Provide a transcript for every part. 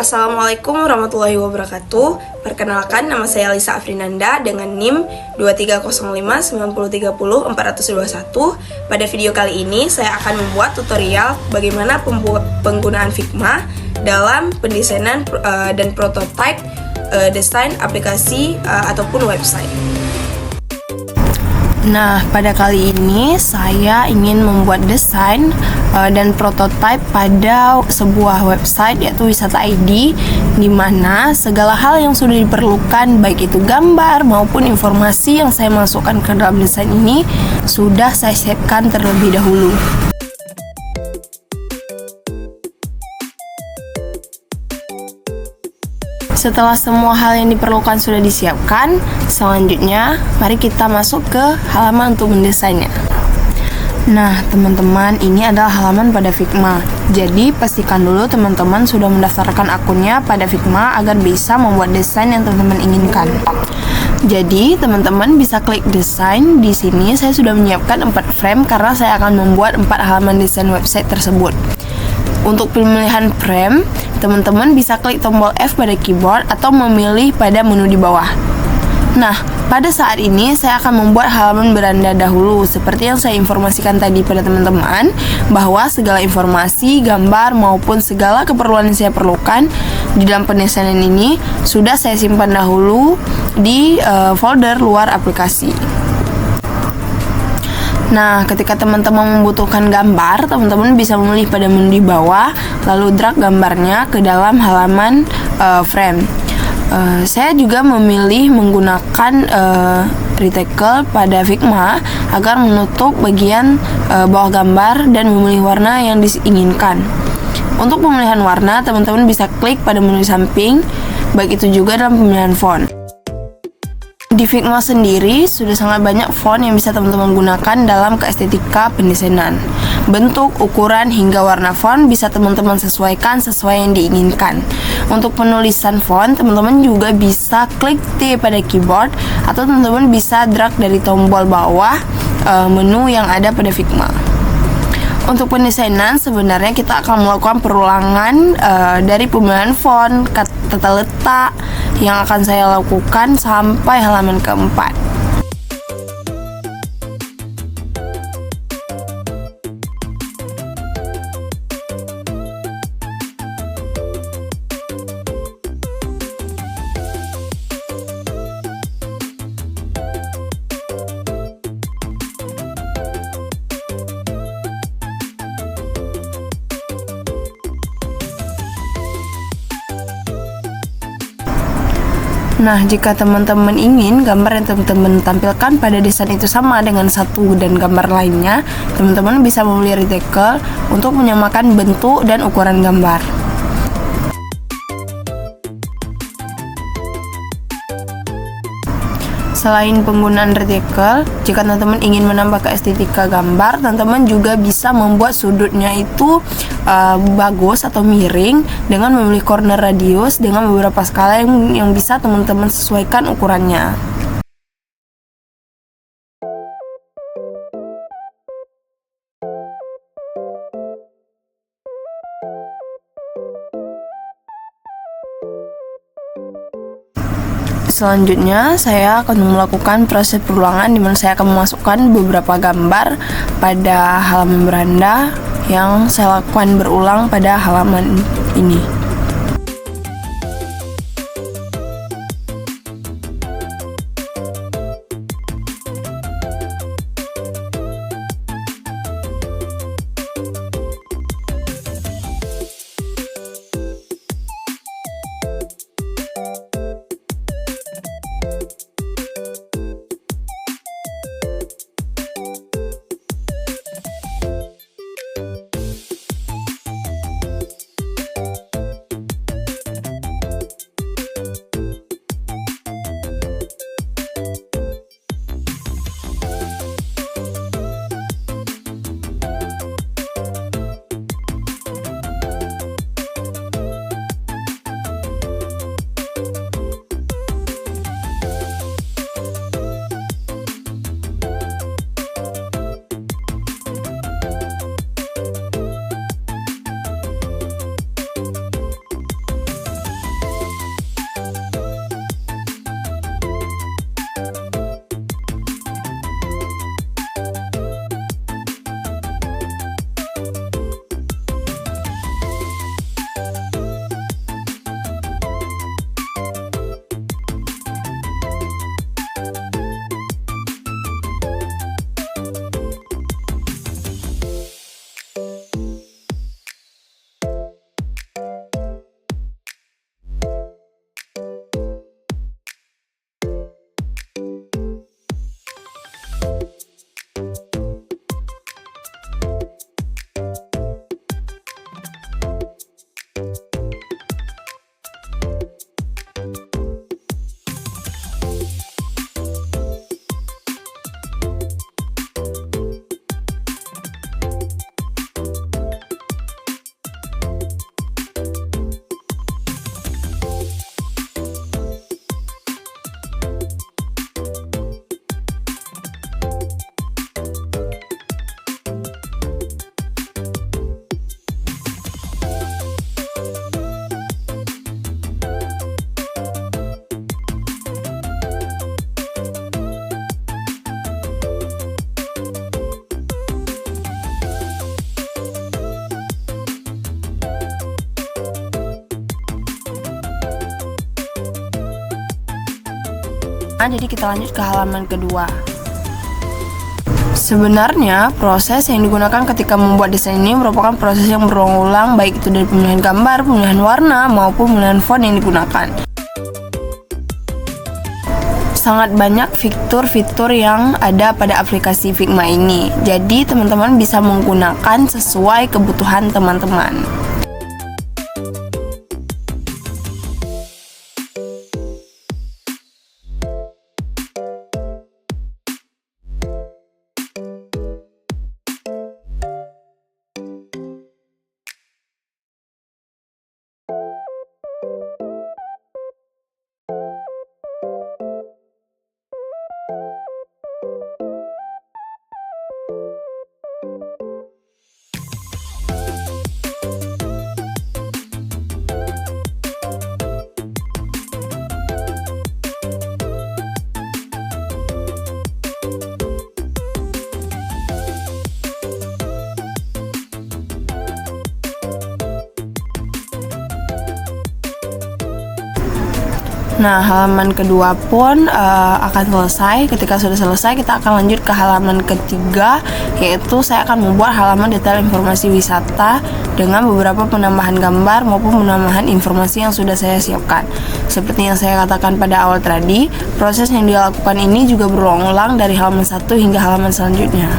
Assalamualaikum warahmatullahi wabarakatuh. Perkenalkan, nama saya Lisa Afrinanda dengan NIM 23059030 Pada video kali ini saya akan membuat tutorial bagaimana penggunaan Figma dalam pendesainan dan prototipe desain aplikasi ataupun website. Nah, pada kali ini saya ingin membuat desain dan prototipe pada sebuah website yaitu Wisata ID, di mana segala hal yang sudah diperlukan, baik itu gambar maupun informasi yang saya masukkan ke dalam desain ini sudah saya siapkan terlebih dahulu. Setelah semua hal yang diperlukan sudah disiapkan, selanjutnya mari kita masuk ke halaman untuk mendesainnya. Nah, teman-teman, ini adalah halaman pada Figma. Jadi, pastikan dulu teman-teman sudah mendaftarkan akunnya pada Figma agar bisa membuat desain yang teman-teman inginkan. Jadi, teman-teman bisa klik desain. Di sini saya sudah menyiapkan 4 frame karena saya akan membuat 4 halaman desain website tersebut. Untuk pemilihan frame, teman-teman bisa klik tombol F pada keyboard atau memilih pada menu di bawah. Nah, pada saat ini saya akan membuat halaman beranda dahulu. Seperti yang saya informasikan tadi pada teman-teman, bahwa segala informasi, gambar, maupun segala keperluan yang saya perlukan di dalam pendesainan ini sudah saya simpan dahulu di folder luar aplikasi. Nah, ketika teman-teman membutuhkan gambar, teman-teman bisa memilih pada menu di bawah, lalu drag gambarnya ke dalam halaman frame. Saya juga memilih menggunakan reticle pada Figma agar menutup bagian bawah gambar dan memilih warna yang diinginkan. Untuk pemilihan warna, teman-teman bisa klik pada menu samping, baik itu juga dalam pemilihan font. Di Figma sendiri sudah sangat banyak font yang bisa teman-teman gunakan dalam keestetika pendesainan. Bentuk, ukuran, hingga warna font bisa teman-teman sesuaikan sesuai yang diinginkan. Untuk penulisan font, teman-teman juga bisa klik T pada keyboard atau teman-teman bisa drag dari tombol bawah menu yang ada pada Figma. Untuk pendesainan sebenarnya kita akan melakukan perulangan dari pemilihan font, tata letak yang akan saya lakukan sampai halaman keempat. Nah, jika teman-teman ingin gambar yang teman-teman tampilkan pada desain itu sama dengan satu dan gambar lainnya, teman-teman bisa memilih reticle untuk menyamakan bentuk dan ukuran gambar. Selain penggunaan reticle, jika teman-teman ingin menambah keestetika gambar, teman-teman juga bisa membuat sudutnya itu bagus atau miring dengan memilih corner radius dengan beberapa skala yang bisa teman-teman sesuaikan ukurannya. Selanjutnya, saya akan melakukan proses perulangan di mana saya akan memasukkan beberapa gambar pada halaman beranda yang saya lakukan berulang pada halaman ini. Jadi kita lanjut ke halaman kedua. Sebenarnya proses yang digunakan ketika membuat desain ini merupakan proses yang berulang-ulang, baik itu dari pemilihan gambar, pemilihan warna, maupun pemilihan font yang digunakan. Sangat banyak fitur-fitur yang ada pada aplikasi Figma ini. Jadi teman-teman bisa menggunakan sesuai kebutuhan teman-teman. Nah, halaman kedua pun akan selesai. Ketika sudah selesai, kita akan lanjut ke halaman ketiga, yaitu saya akan membuat halaman detail informasi wisata dengan beberapa penambahan gambar maupun penambahan informasi yang sudah saya siapkan. Seperti yang saya katakan pada awal tadi, proses yang dilakukan ini juga berulang-ulang dari halaman 1 hingga halaman selanjutnya.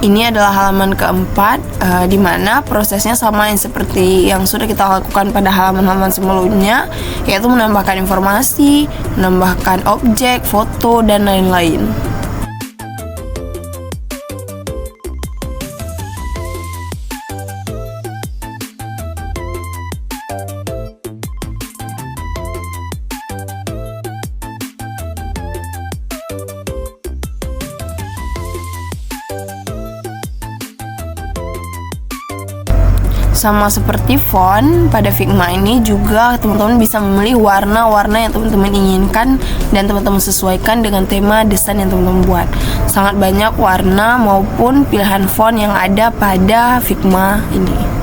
Ini adalah halaman keempat, di mana prosesnya sama yang seperti yang sudah kita lakukan pada halaman-halaman sebelumnya, yaitu menambahkan informasi, menambahkan objek, foto, dan lain-lain. Sama seperti font, pada Figma ini juga teman-teman bisa memilih warna-warna yang teman-teman inginkan dan teman-teman sesuaikan dengan tema desain yang teman-teman buat. Sangat banyak warna maupun pilihan font yang ada pada Figma ini.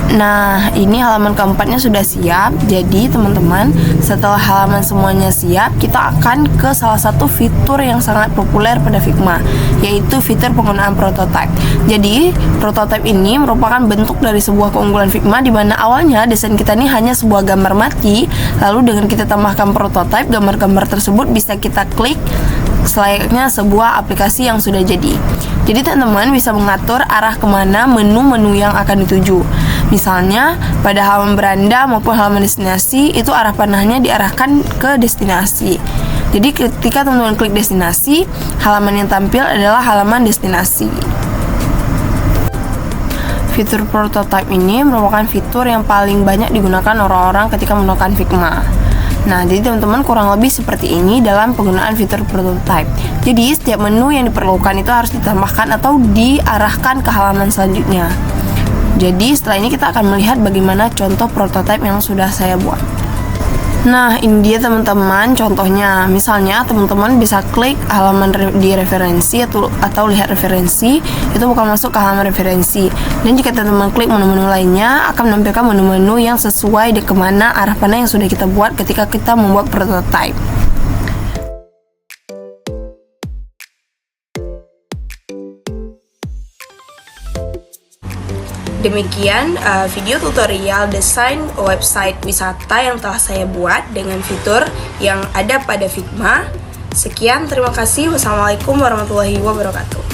Nah, ini halaman keempatnya sudah siap. Jadi teman-teman, setelah halaman semuanya siap, kita akan ke salah satu fitur yang sangat populer pada Figma, yaitu fitur penggunaan prototype. Jadi, prototype ini merupakan bentuk dari sebuah keunggulan Figma, di mana awalnya desain kita ini hanya sebuah gambar mati. Lalu dengan kita tambahkan prototype, gambar-gambar tersebut bisa kita klik selayaknya sebuah aplikasi yang sudah jadi. Jadi teman-teman bisa mengatur arah kemana menu-menu yang akan dituju. Misalnya pada halaman beranda maupun halaman destinasi, itu arah panahnya diarahkan ke destinasi. Jadi ketika teman-teman klik destinasi, halaman yang tampil adalah halaman destinasi. Fitur prototype ini merupakan fitur yang paling banyak digunakan orang-orang ketika menggunakan Figma. Nah, jadi teman-teman kurang lebih seperti ini dalam penggunaan fitur prototype. Jadi setiap menu yang diperlukan itu harus ditambahkan atau diarahkan ke halaman selanjutnya. Jadi setelah ini kita akan melihat bagaimana contoh prototype yang sudah saya buat. Nah, ini dia teman-teman contohnya. Misalnya teman-teman bisa klik halaman di referensi atau lihat referensi, itu bukan masuk ke halaman referensi. Dan jika teman-teman klik menu-menu lainnya, akan menampilkan menu-menu yang sesuai dengan kemana arah panah yang sudah kita buat ketika kita membuat prototype. Demikian video tutorial desain website wisata yang telah saya buat dengan fitur yang ada pada Figma. Sekian, terima kasih. Wassalamualaikum warahmatullahi wabarakatuh.